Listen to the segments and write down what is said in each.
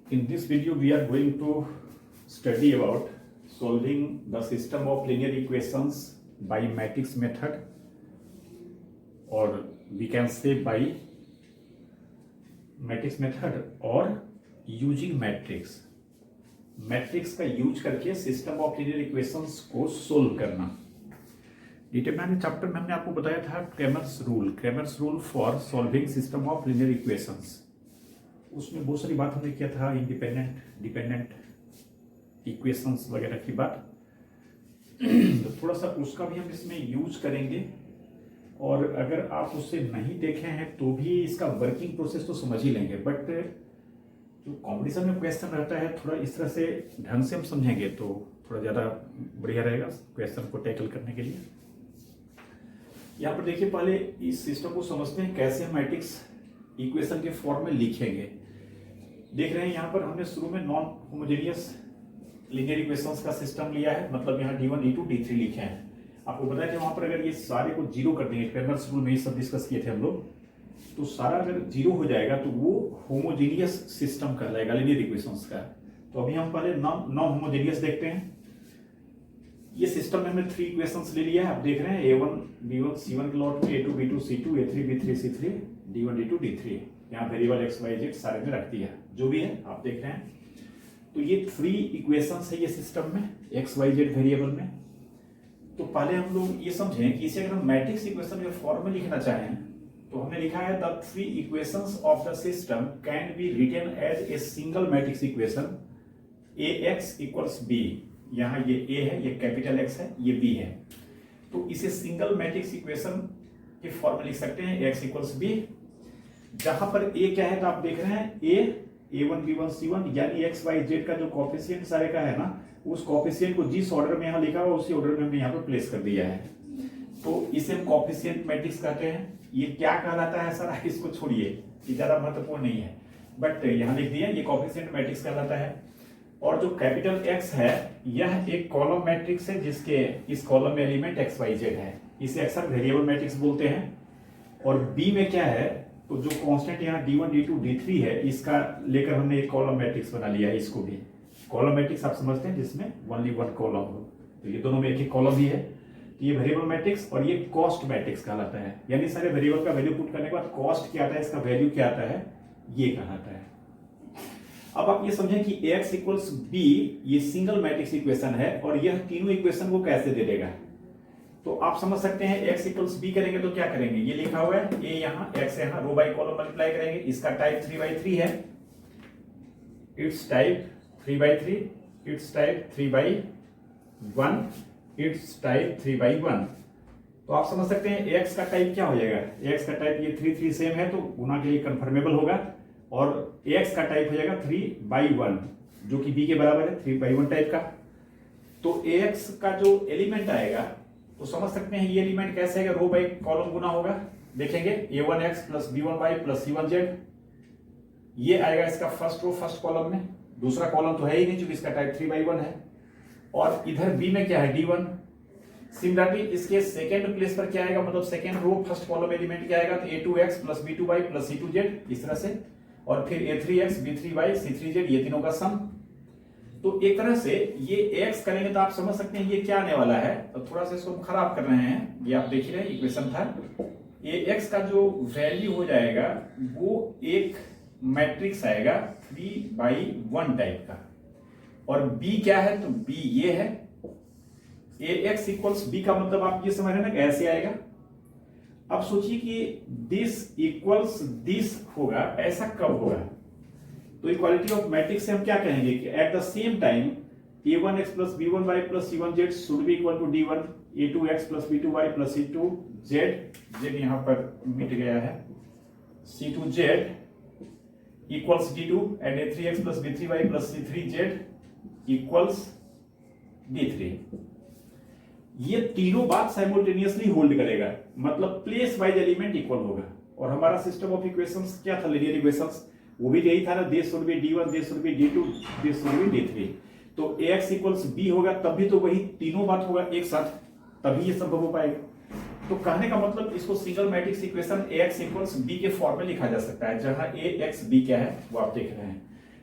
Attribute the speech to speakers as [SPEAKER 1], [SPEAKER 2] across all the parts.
[SPEAKER 1] In this video, we are going to study about solving the system of linear equations by matrix method, or we can say by matrix method or using matrix. Matrix का use करके system of linear equations को solve करना। Determinant chapter में हमने आपको बताया था Cramer's rule for solving system of linear equations. उसमें बहुत सारी बात हमने किया था, इंडिपेंडेंट डिपेंडेंट इक्वेशंस वगैरह की बात। तो थोड़ा सा उसका भी हम इसमें यूज करेंगे, और अगर आप उसे नहीं देखे हैं तो भी इसका वर्किंग प्रोसेस तो समझ ही लेंगे। बट जो कॉम्पिटिशन में क्वेश्चन रहता है, थोड़ा इस तरह से ढंग से हम समझेंगे तो थोड़ा ज़्यादा बढ़िया रहेगा क्वेश्चन को टैकल करने के लिए। यहाँ पर देखिए, पहले इस सिस्टम को समझते हैं कैसे हम मैट्रिक्स इक्वेशन के फॉर्म में लिखेंगे। देख रहे हैं यहाँ पर हमने शुरू में नॉन होमोजेनियस लीनियर इक्वेशंस का सिस्टम लिया है, मतलब यहाँ D1 D2 D3 लिखे हैं। आपको बताया कि वहाँ पर अगर ये सारे को जीरो कर देंगे, क्रैमर्स रूल में ये सब डिस्कस किए थे हम लोग, तो सारा अगर जीरो हो जाएगा तो वो होमोजेनियस सिस्टम कहलाएगा लीनियर इक्वेशंस का। तो अभी हम पहले नॉन होमोजेनियस देखते हैं। ये सिस्टम में हमने 3 इक्वेशंस ले लिया है। आप देख रहे हैं A1 B1 C1 के लॉट में A2 B2 C2 A3 B3 C3 D1 D2 D3। यहाँ वेरिएबल x y z सारे में रख दिया, जो भी है आप देख रहे हैं। तो ये 3 इक्वेशंस है ये सिस्टम में x y z वेरिएबल में। तो पहले हम लोग ये समझें कि इसे अगर हम मैट्रिक्स इक्वेशन के फॉर्म में लिखना चाहें तो हमने लिखा है the 3 equations of the system can be written as a single matrix equation ax equals b। यहाँ ये a है, ये कैपिटल X है, ये b है। तो इसे सिंगल मैट्रिक्स इक्वेशन के फॉर्म में लिख सकते हैं x इक्वल्स b, जहां पर a क्या है तो आप देख रहे हैं a1 b1 c1, यानी x y z का जो कोफिशिएंट सारे का है ना, उस कोफिशिएंट को जिस ऑर्डर में यहाँ लिखा हुआ उसी ऑर्डर में हमने यहाँ पर प्लेस कर दिया है। तो इसे हम कोफिशिएंट मैट्रिक्स कहते हैं। ये क्या कहलाता है सर, इसको छोड़िए, ये ज्यादा महत्वपूर्ण नहीं है, बट यहाँ लिख दिया ये कोफिशिएंट मैट्रिक्स कहलाता है। और जो कैपिटल X है यह एक कॉलम मैट्रिक्स है जिसके इस कॉलम में एलिमेंट x y z है, इसे अक्सर वेरिएबल मैट्रिक्स बोलते हैं। और B में क्या है, तो जो कांस्टेंट यहाँ D1 D2 D3 है, इसका लेकर हमने एक कॉलम मैट्रिक्स बना लिया है। इसको भी कॉलम मैट्रिक्स आप समझते हैं जिसमें ओनली वन कॉलम हो, तो ये दोनों में एक एक कॉलम भी है। ये वेरिएबल मैट्रिक्स और ये कॉस्ट मैट्रिक्स कहलाता है, यानी सारे वेरिएबल का वैल्यू पुट करने के बाद कॉस्ट क्या आता है, इसका वैल्यू क्या आता है, ये कहलाता है। अब आप ये समझें कि x इक्वल्स b ये सिंगल मैट्रिक्स इक्वेशन है, और यह तीनों इक्वेशन को कैसे दे देगा। तो आप समझ सकते हैं x इक्वल्स b करेंगे तो क्या करेंगे, ये लिखा हुआ है a यहाँ x यहाँ रो बाई कॉलम मल्टीप्लाई करेंगे। इसका टाइप 3/3 है, it's type 3/3, it's type 3/1, it's type 3/1। तो आप समझ सकते हैं x का टाइप क्या हो जाएगा, x का टाइप ये 3 3 सेम है तो गुना के लिए कन्फर्मेबल होगा, और x का टाइप हो जाएगा 3/1 जो कि b के बराबर है 3/1 टाइप का। तो ax का जो एलिमेंट आएगा तो समझ सकते हैं ये एलिमेंट कैसे आएगा, रो बाई कॉलम गुना होगा। देखेंगे a1x plus b1y plus c1z, ये आएगा इसका फर्स्ट रो फर्स्ट कॉलम में, दूसरा कॉलम तो है ही नहीं क्योंकि इसका टाइप 3/1 है। और इधर b में क्या है d1। सिमिलरली इसके सेकेंड प्लेस पर क्या आएगा, मतलब second row first column element क्या आएगा, तो a2x plus b2y plus c2z, इस तरह से। और फिर a3x b3y c3z, ये तीनों का सम। तो एक तरह से ये x करेंगे तो आप समझ सकते हैं ये क्या आने वाला है। तो थोड़ा सा इसको खराब कर रहे हैं, ये आप देख ही रहे हैं इक्वेशन था। ax का जो वैल्यू हो जाएगा वो एक मैट्रिक्स आएगा 3/1 टाइप का, और b क्या है तो b ये है। ax इक्वल्स b का मतलब आप ये समझ रहे हैं ना, कैसे आएगा। अब सोचिए कि दिस इक्वल्स दिस होगा, ऐसा कब होगा। तो इक्वालिटी ऑफ मैट्रिक्स से हम क्या कहेंगे कि at the same time a1x plus b1y plus c1z should be equal to d1, a2x plus b2y plus c2z, z यहां पर मिट गया है, c2z equals d2 and a3x plus b3y plus c3z equals d3। ये तीनों बात simultaneously hold करेगा, मतलब प्लेस वाइज एलिमेंट इक्वल होगा। और हमारा सिस्टम ऑफ इक्वेशंस क्या था, लीनियर इक्वेशंस, वो भी यही था ना, this should be d1, this should be d2, this should be d3। तो ax इक्वल्स b होगा तब भी तो वही तीनों बात होगा एक साथ, तभी ये संभव हो पाएगा। तो कहने का मतलब इसको single matrix equation ax equals b के फॉर्म में लिखा जा सकता है, जहां ax b क्या है वो आप देख रहे हैं।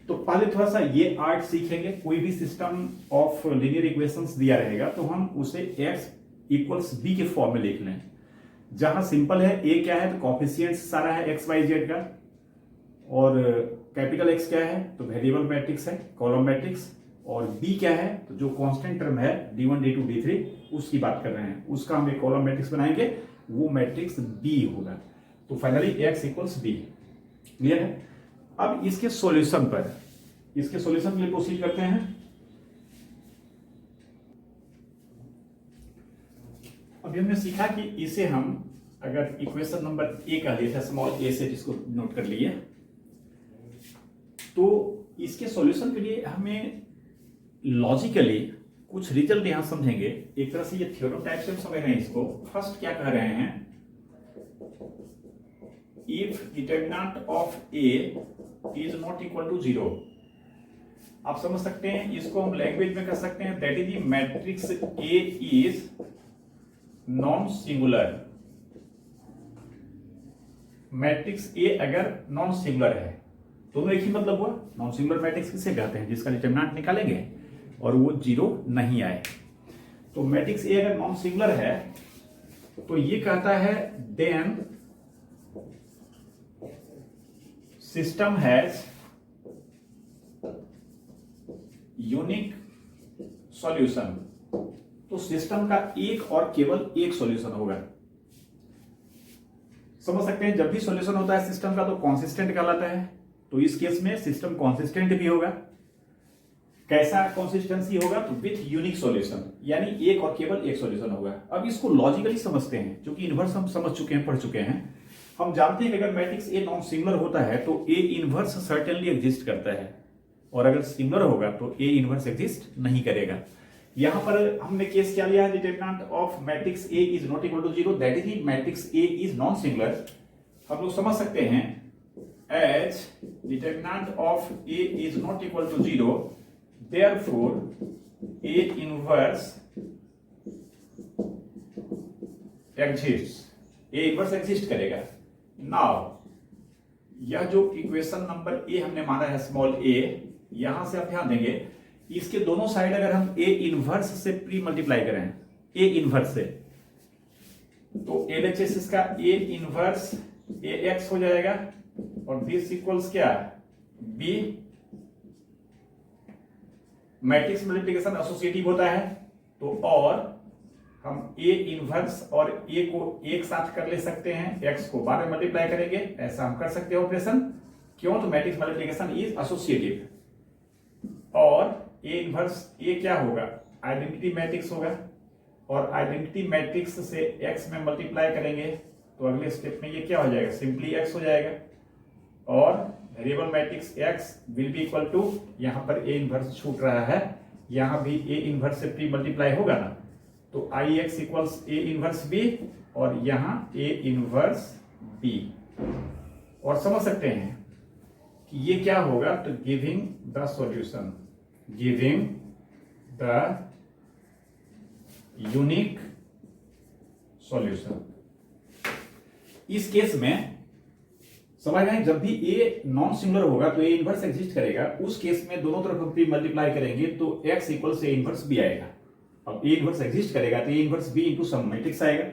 [SPEAKER 1] तो पहले थोड़ा सा ये आर्ट सीखेंगे। कोई भी सिस्टम ऑफ लीनियर इक्वेशंस दिया रहेगा तो हम उसे x इक्वल्स b के फॉर्म में लिख लें। जहां सिंपल है, a क्या है तो कॉफिशिएंट सारा है x y z का, और कैपिटल X क्या है तो वेरिएबल मैट्रिक्स है, कॉलम मैट्रिक्स, और b क्या है तो जो कांस्टेंट टर्म है d1 d2 d3 उसकी बात कर रहे हैं, उसका हम एक कॉलम मैट्रिक्स बनाएंगे, वो मैट्रिक्स b होगा। तो finally x equals b। Clear है? अब इसके सॉल्यूशन के लिए प्रोसीड करते हैं। अभी हमने सीखा कि इसे हम अगर इक्वेशन नंबर ए का लेते हैं, स्मॉल ए से, जिसको नोट कर लिए, तो इसके सॉल्यूशन के लिए हमें लॉजिकली कुछ रिजल्ट यहां समझेंगे। एक तरह से ये थ्योरम टाइप से हम समझ रहे हैं इसको। फर्स्ट क्या कह रहे हैं, if determinant of A is not equal to 0, आप समझ सकते हैं इसको हम लैंग्वेज में कर सकते हैं, that is the matrix A is non singular. Matrix A अगर नॉन सिंगुलर है, दोनों एक ही मतलब हुआ। नॉन सिंगुलर मैट्रिक्स किसे कहते हैं, जिसका डिटरमिनेंट निकालेंगे और वो 0 नहीं आए। तो मैट्रिक्स ए अगर नॉन सिंगुलर है तो ये कहता है then system has unique solution. तो सिस्टम का एक और केवल एक सॉल्यूशन होगा। समझ सकते हैं, जब भी सॉल्यूशन होता है सिस्टम का तो कॉन्सिस्टेंट कहलाता है। तो इस केस में सिस्टम कॉन्सिस्टेंट भी होगा। कैसा कंसिस्टेंसी होगा तो विथ यूनिक सॉल्यूशन, यानी एक और केवल एक सॉल्यूशन होगा। अब इसको लॉजिकली समझते हैं, क्योंकि इनवर्स हम समझ चुके हैं, पढ़ चुके हैं। हम जानते हैं कि अगर मैट्रिक्स ए नॉन सिंगुलर होता है तो ए इनवर्स सर्टेनली एग्जिस्ट करता है, और अगर सिंगुलर होगा तो ए इनवर्स एग्जिस्ट नहीं करेगा। यहां पर हमने केस क्या लिया है, determinant of matrix A is not equal to 0, that is matrix A is non singular. हम लोग समझ सकते हैं as determinant of A is not equal to 0, therefore A inverse exists, A inverse exist करेगा। Now यह जो equation number A हमने माना है स्मॉल ए, यहां से आप ध्यान देंगे इसके दोनों साइड अगर हम ए इनवर्स से प्री मल्टीप्लाई करें, ए इनवर्स से, तो एलएचएस इसका ए इनवर्स ए एक्स हो जाएगा, और दिस इक्वल्स क्या, बी। मैट्रिक्स मल्टीप्लिकेशन एसोसिएटिव होता है, तो और हम ए इनवर्स और ए को एक साथ कर ले सकते हैं, एक्स को बाद में मल्टीप्लाई करेंगे, ऐसा हम कर सकते हैं ऑपरेशन। क्यों, तो मैट्रिक्स मल्टीप्लिकेशन इज एसोसिएटिव। और ए इनवर्स ए क्या होगा, आइडेंटिटी मैट्रिक्स होगा, और आइडेंटिटी मैट्रिक्स से एक्स में मल्टीप्लाई करेंगे तो अगले स्टेप में ये क्या हो जाएगा, सिंपली एक्स हो जाएगा। और variable matrix x will be equal to, यहां पर ए इनवर्स छूट रहा है, यहां भी ए इनवर्स से प्री मल्टीप्लाई होगा ना, तो I X equals A inverse B, और यहां ए इनवर्स बी। और समझ सकते हैं कि ये क्या होगा, तो giving the solution, giving the unique solution. इस केस में समझ रहे हैं, जब भी ए नॉन सिंगुलर होगा तो ए इनवर्स एग्जिस्ट करेगा। उस केस में दोनों तरफ हम प्री मल्टीप्लाई करेंगे तो x इक्वल से ए इनवर्स बी आएगा। अब ए इनवर्स एग्जिस्ट करेगा तो A inverse b into some matrix आएगा,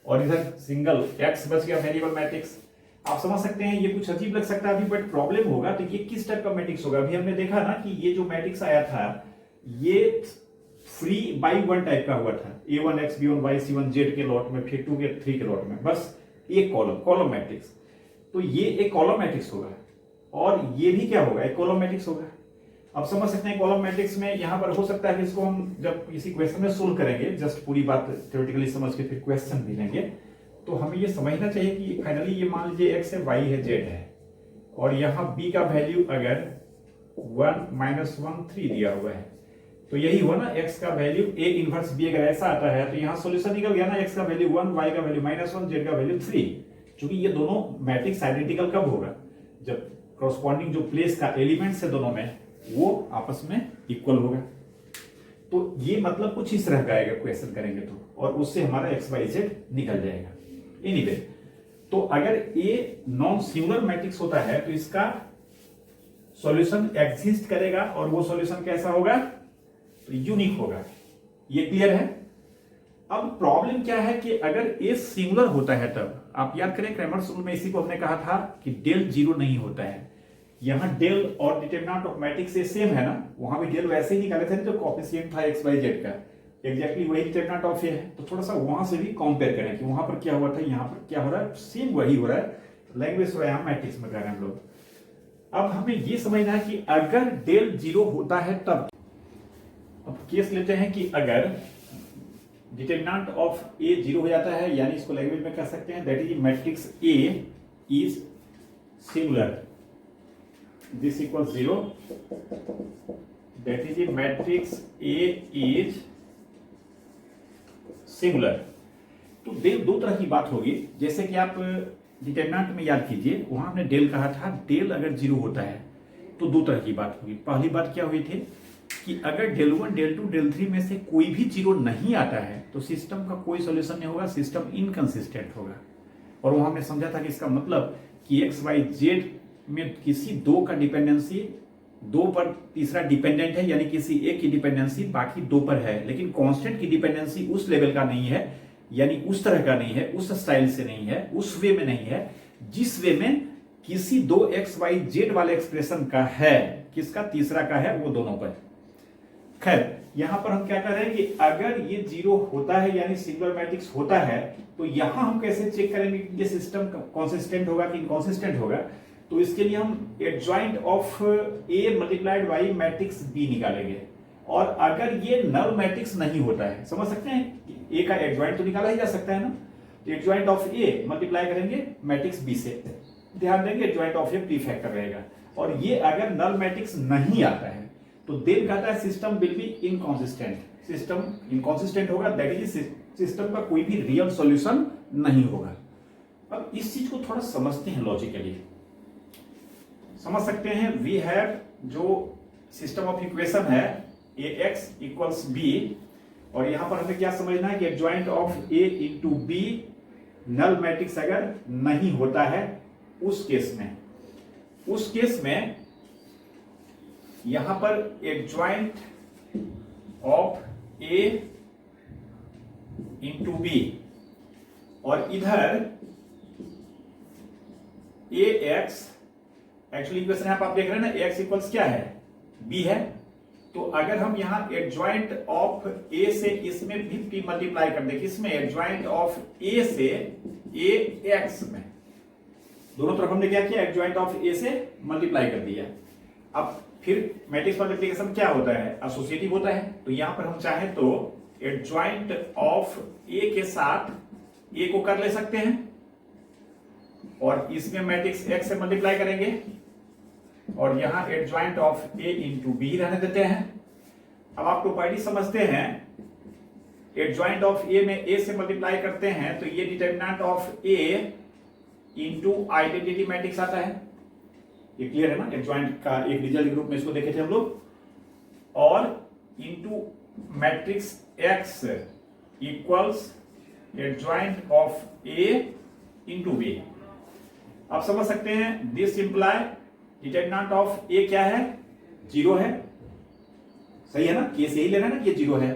[SPEAKER 1] और इधर सिंगल x बच गया वेरिएबल मैट्रिक्स। आप समझ सकते हैं, ये कुछ अजीब लग सकता है अभी, बट प्रॉब्लम होगा तो ये किस टाइप का मैट्रिक्स होगा। अभी हमने देखा ना कि ये जो मैट्रिक्स आया था ये फ्री बाई वन टाइप का हुआ था, a1 x b1 y c1 z के लॉट में, फिर 2 के 3 के लॉट में, बस एक कॉलम मैट्रिक्स। तो ये एक कॉलम मैट्रिक्स होगा, और ये भी क्या होगा, एक कॉलम मैट्रिक्स होगा। अब समझ सकते हैं कॉलम मैट्रिक्स में यहां पर हो सकता है कि इसको हम जब किसी क्वेश्चन में सोल्व करेंगे, जस्ट पूरी बात थ्योरेटिकली समझ के फिर क्वेश्चन भी लेंगे, तो हमें ये समझना चाहिए कि फाइनली ये मान लीजिए x है, y है, z है, और यहाँ b का वैल्यू अगर 1 - 1 3 दिया हुआ है, तो यही हुआ ना, x का वैल्यू a इनवर्स b अगर ऐसा आता है तो यहाँ सोल्यूशन निकल गया ना, x का वैल्यू 1, y का वैल्यू -1, z का वैल्यू 3। क्योंकि ये दोनों मैट्रिक्स आइडेंटिकल कब होगा, जब कॉरस्पॉन्डिंग जो प्लेस का एलिमेंट्स है दोनों में वो आपस में इक्वल होगा। तो ये मतलब कुछ इस तरह का आएगा क्वेश्चन करेंगे तो, और उससे हमारा एक्स वाई जेड निकल जाएगा। एनीवे, तो अगर ए नॉन सिंगुलर मैट्रिक्स होता है तो इसका सॉल्यूशन एग्जिस्ट करेगा और वो सॉल्यूशन कैसा होगा, तो यूनिक होगा। ये क्लियर है। अब प्रॉब्लम क्या है कि अगर ए सिंगुलर होता है तब आप याद करें क्रैमर्स रूल में इसी को हमने कहा था कि डेल जीरो नहीं होता है। यहां डेल और डिटरमिनेंट ऑफ मैट्रिक्स से सेम है ना, वहां भी डेल वैसे ही निकाले थे जो कोएफिशिएंट था एक्स वाई जेड का, एग्जैक्टली वही डिटरमिनेंट ऑफ ए है। तो थोड़ा सा वहां से भी कंपेयर करें कि वहां पर क्या हुआ था, यहां पर क्या हो रहा है, सेम वही हो रहा है, लैंग्वेज हो रहा है, मैट्रिक्स में कर रहे हैं हम लोग। अब हमें ये समझना है कि अगर डेल जीरो होता है तब, अब केस लेते हैं कि अगर डिटरमिनेंट ऑफ ए जीरो हो जाता है, यानी इसको लैंग्वेज में कह सकते हैं that is matrix A is singular, this equals zero, that is matrix A is singular. तो डेल दो तरह की बात होगी, जैसे कि आप डिटरमिनेंट में याद कीजिए, वहां हमने डेल कहा था, डेल अगर जीरो होता है तो दो तरह की बात होगी। पहली बात क्या हुई थी कि अगर del one del two del three में से कोई भी जीरो नहीं आता है तो सिस्टम का कोई सॉल्यूशन नहीं होगा, सिस्टम इनकंसिस्टेंट होगा। और वहां हमने समझा था कि इसका मतलब कि एक्स वाई जेड में किसी दो का डिपेंडेंसी दो पर तीसरा डिपेंडेंट है, यानी किसी एक की डिपेंडेंसी बाकी दो पर है, लेकिन कांस्टेंट की डिपेंडेंसी उस लेवल का नहीं है, यानी उस तरह का नहीं है, उस स्टाइल से नहीं है, उस वे में नहीं है जिस वे में किसी दो एक्स वाई जेड वाले एक्सप्रेशन का है, किसका, तीसरा का है, वो दोनों पर। खैर यहां पर हम क्या कर रहे हैं कि अगर ये जीरो होता है यानी सिंगुलर मैट्रिक्स होता है, तो यहां हम कैसे चेक करेंगे कि ये सिस्टम कंसिस्टेंट होगा कि इनकंसिस्टेंट होगा। तो इसके लिए हम adjoint of A multiplied by matrix b निकालेंगे। और अगर ये नल मैट्रिक्स नहीं होता है, समझ सकते हैं, ए का एडजॉइंट तो निकाला ही जा सकता है ना, तो एडजॉइंट ऑफ ए मल्टीप्लाई करेंगे मैट्रिक्स बी से, ध्यान देंगे adjoint of A pre factor रहेगा। और ये अगर नल मैट्रिक्स नहीं आता है तो देन कहता है system will be inconsistent, system inconsistent होगा, दैट इज सिस्टम का कोई भी रियल सॉल्यूशन नहीं होगा। अब इस चीज को थोड़ा समझते हैं लॉजिकली, समझ सकते हैं। वी हैव जो सिस्टम ऑफ इक्वेशन है ए एक्स इक्वल्स बी, और यहां पर हमें क्या समझना है कि adjoint of A into b null matrix अगर नहीं होता है उस केस में यहां पर adjoint of A into b, और इधर ए एक्स, एक्चुअली इक्वेशन यहां पर आप देख रहे हैं ना, एक्स इक्वल्स क्या है, बी है। तो अगर हम यहां एडजॉइंट ऑफ ए से इसमें भी मल्टीप्लाई कर दें, किसमें, एडजॉइंट ऑफ ए से ए एक्स में, दोनों तरफ हमने क्या किया, एडजॉइंट ऑफ ए से मल्टीप्लाई कर दिया। अब फिर मैट्रिक्स मल्टीप्लिकेशन क्या होता है, एसोसिएटिव होता है। तो यहां पर हम चाहें तो एडजॉइंट ऑफ ए के साथ ए को कर ले सकते हैं और इसमें मैट्रिक्स एक्स से मल्टीप्लाई करेंगे, और यहां adjoint of A into b रहने देते हैं। अब आप प्रॉपर्टी समझते हैं, एडजॉइंट ऑफ ए में ए से मल्टीप्लाई करते हैं तो ये determinant of A into identity matrix आता है। ये क्लियर है ना, एडजॉइंट का एक रिजल्ट ग्रुप में इसको देखे थे हम लोग, और into matrix x equals adjoint of A into b. आप समझ सकते हैं this imply determinant of A क्या है, जीरो है, सही है ना, केस यही लेना है ना कि ये जीरो है।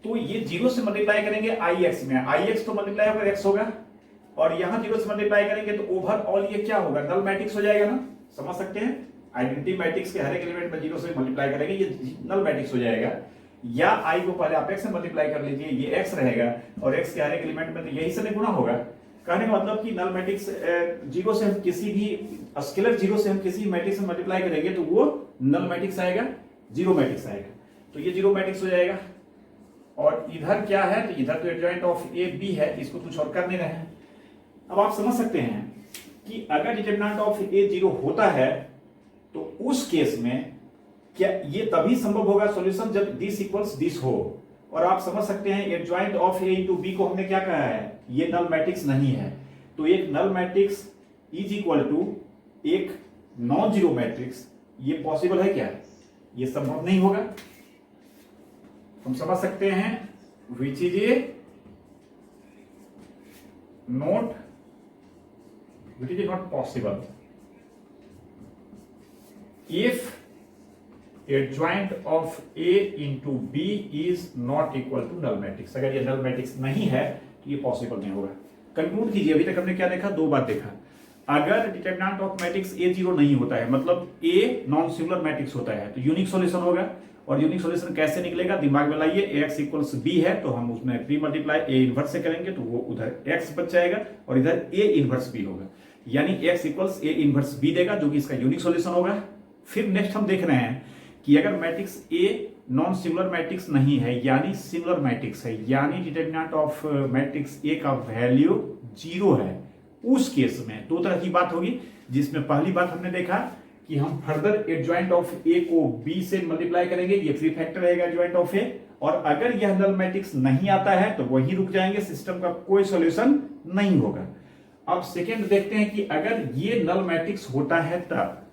[SPEAKER 1] तो ये जीरो से मल्टीप्लाई करेंगे आई एक्स में, आई एक्स तो मल्टीप्लाई होकर एक्स होगा, और यहां जीरो से मल्टीप्लाई करेंगे तो ओवरऑल ये क्या होगा, नल मैट्रिक्स हो जाएगा ना, समझ सकते हैं। आइडेंटिटी मैट्रिक्स के हर एक एलिमेंट में जीरो से मल्टीप्लाई करेंगे, ये नल मैट्रिक्स हो जाएगा। या आई को पहले आप एक्स से मल्टीप्लाई कर लीजिए, ये एक्स रहेगा, और एक्स के हर एक एलिमेंट में तो यही से गुणा होगा। कहने का मतलब कि नल मैट्रिक्स जीरो से हम किसी भी स्केलर जीरो से हम किसी मैट्रिक्स में मल्टीप्लाई करेंगे तो वो नल मैट्रिक्स आएगा, जीरो मैट्रिक्स आएगा, तो ये जीरो मैट्रिक्स हो जाएगा। और इधर क्या है, तो इधर तो एडजॉइंट ऑफ ए बी है, इसको कुछ और कर नहीं रहे हैं। अब आप समझ सकते हैं कि अगर डिटरमिनेंट ऑफ ए जीरो होता है तो उस केस में क्या ये तभी संभव होगा सॉल्यूशन जब दिस इक्वल्स दिस हो। और आप समझ सकते हैं adjoint of A into b को हमने क्या कहा है, ये नल मैट्रिक्स नहीं है। तो एक null matrix is equal to एक नॉन जीरो मैट्रिक्स, ये पॉसिबल है क्या, ये संभव नहीं होगा। हम समझ सकते हैं which is A not possible. If adjoint of A into b is not equal to null matrix. अगर ये नल मैट्रिक्स नहीं है तो ये पॉसिबल नहीं होगा। कंक्लूड कीजिए, अभी तक हमने क्या देखा, दो बात देखा। अगर determinant of matrix A zero नहीं होता है, मतलब ए नॉन सिंगुलर मैट्रिक्स होता है, तो यूनिक सॉल्यूशन होगा। और यूनिक सॉल्यूशन कैसे निकलेगा, दिमाग में लाइए। एक्स इक्वल्स बी है तो हम उसमें प्री मल्टीप्लाई ए इनवर्स से करेंगे तो वो उधर एक्स बच जाएगा और इधर ए इनवर्स बी होगा, यानी x equals A inverse b देगा, जो कि इसका यूनिक सॉल्यूशन होगा। फिर नेक्स्ट हम देख रहे हैं कि अगर matrix a non singular matrix नहीं है, यानी सिंगुलर मैट्रिक्स है, यानी डिटरमिनेंट ऑफ मैट्रिक्स ए का वैल्यू जीरो है, उस केस में दो तरह की बात होगी। जिसमें पहली बात हमने देखा कि हम फर्दर एडजॉइंट ऑफ ए को बी से मल्टीप्लाई करेंगे, ये फ्री फैक्टर रहेगा एडजॉइंट ऑफ ए। और अगर यह नल मैट्रिक्स नहीं आता है तो वहीं रुक जाएंगे, सिस्टम का कोई सॉल्यूशन नहीं होगा। अब सेकेंड देखते हैं कि अगर ये नल मैट्रिक्स होता है तब।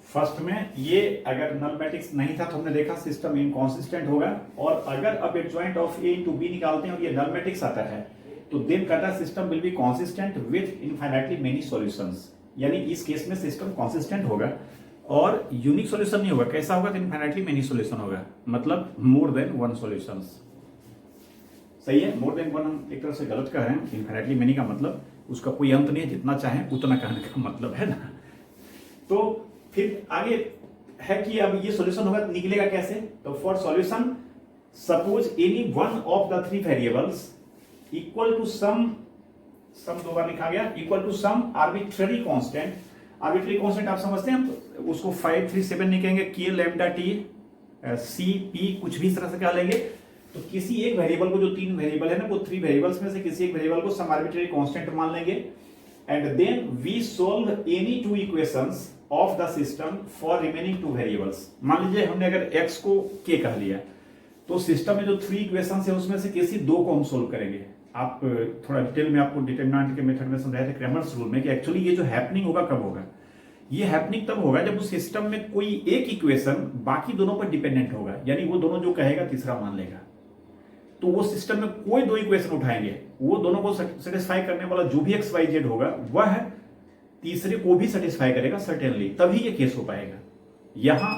[SPEAKER 1] फर्स्ट में ये अगर नल मैट्रिक्स नहीं था तो हमने देखा सिस्टम इनकॉन्सिस्टेंट होगा। और अगर अब adjoint of A into b निकालते हैं और ये नल मैट्रिक्स आता है तो देन कहता है system will be consistent with infinitely many solutions, यानी इस केस में सिस्टम कॉन्सिस्टेंट होगा और यूनिक सॉल्यूशन नहीं होगा। कैसा होगा, तो इनफाइनाइटली मेनी सॉल्यूशन होगा, मतलब मोर देन वन सॉल्यूशंस। सही है, मोर देन वन हम एक तरह से गलत कह रहे हैं। इनफाइनाइटली मेनी का मतलब उसका कोई अंत नहीं है, जितना चाहे उतना कहने का मतलब है ना। तो फिर आगे है कि अब ये सॉल्यूशन होगा, निकलेगा कैसे, तो for solution suppose any one of the three variables equal to some दो बार लिखा गया, equal to some arbitrary constant. Arbitrary constant आप समझते हैं, हम उसको 5 3 7 नहीं कहेंगे, के लैम्डा टी सी पी कुछ भी इस तरह से कह लेंगे। तो किसी एक वेरिएबल को, जो तीन वेरिएबल है ना, वो थ्री वेरिएबल्स में से किसी एक वेरिएबल को सम आर्बिट्ररी कांस्टेंट मान लेंगे and then we solve any two equations of the system for remaining two variables. मान लीजिए हमने अगर x को k कह लिया तो सिस्टम में जो थ्री इक्वेशंस है उसमें से किसी दो को हम सोल्व करेंगे। आप थोड़ा डिटेल में आपको डिटरमिनेंट के मेथड में समझाया था क्रैमर्स रूल में कि एक्चुअली ये जो हैपनिंग होगा कब होगा, ये हैपनिंग तब होगा जब उस सिस्टम में कोई एक इक्वेशन बाकी दोनों पर डिपेंडेंट होगा, यानी वो दोनों जो कहेगा तीसरा मान लेगा। तो वो सिस्टम में कोई दो इक्वेशन उठाएंगे, वो दोनों को सेटिस्फाई करने वाला जो भी एक्स वाई जेड होगा वह तीसरे को भी सेटिस्फाई करेगा सर्टेनली, तभी ये केस हो पाएगा। यहां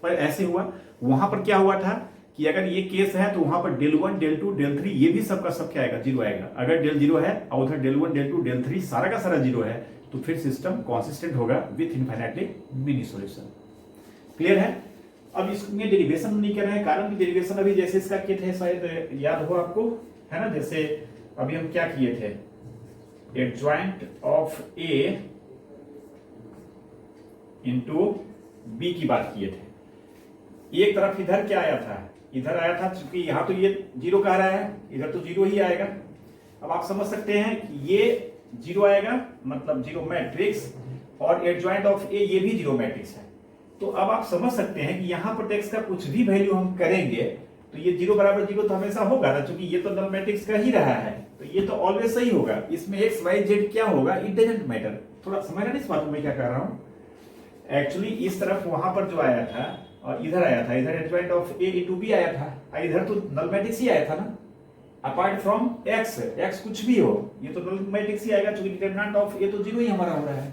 [SPEAKER 1] पर ऐसे हुआ, वहां पर क्या हुआ था कि अगर ये केस है तो वहां पर डेल 1 डेल 2 डेल 3 ये भी सबका सब क्या आएगा, जीरो आएगा। अगर डेल जीरो है और उधर डेल 1 डेल 2 डेल 3 सारा का सारा जीरो है तो फिर सिस्टम कॉन्सिस्टेंट होगा with infinitely many solution. Clear है। अब इसमें डेरिवेशन नहीं कर रहे हैं, कारण कि डेरिवेशन अभी जैसे इसका किट है, शायद याद हो आपको, है ना। जैसे अभी हम क्या किए थे, adjoint of A into b की बात किए थे। एक तरफ इधर क्या आया था, इधर आया था, क्योंकि यहां तो ये जीरो कह रहा है, इधर तो जीरो ही आएगा। अब आप समझ सकते हैं कि ये जीरो आएगा, मतलब जीरो मैट्रिक्स, और एडजॉइंट ऑफ ए ये भी जीरो मैट्रिक्स है। तो अब आप समझ सकते हैं कि यहां पर टेक्स्ट का कुछ भी वैल्यू हम करेंगे तो ये जीरो बराबर जीरो तो हमेशा होगा ना, क्योंकि ये तो नल मैट्रिक्स का ही रहा है, तो ये तो ऑलवेज सही होगा। इसमें एक्स वाई जेड क्या होगा, इट डजंट मैटर। थोड़ा समझ रहा नहीं इस बात को मैं क्या कर रहा हूं। एक्चुअली इस तरफ वहां पर जो आया था और इधर आया था, इधर adjoint of A into b आया था, इधर तो नल मैट्रिक्स ही आया था ना, अपार्ट फ्रॉम एक्स कुछ भी हो ये तो नल मैट्रिक्स ही आएगा, क्योंकि डिटरमिनेंट ऑफ ए तो जीरो ही हमारा हो रहा है।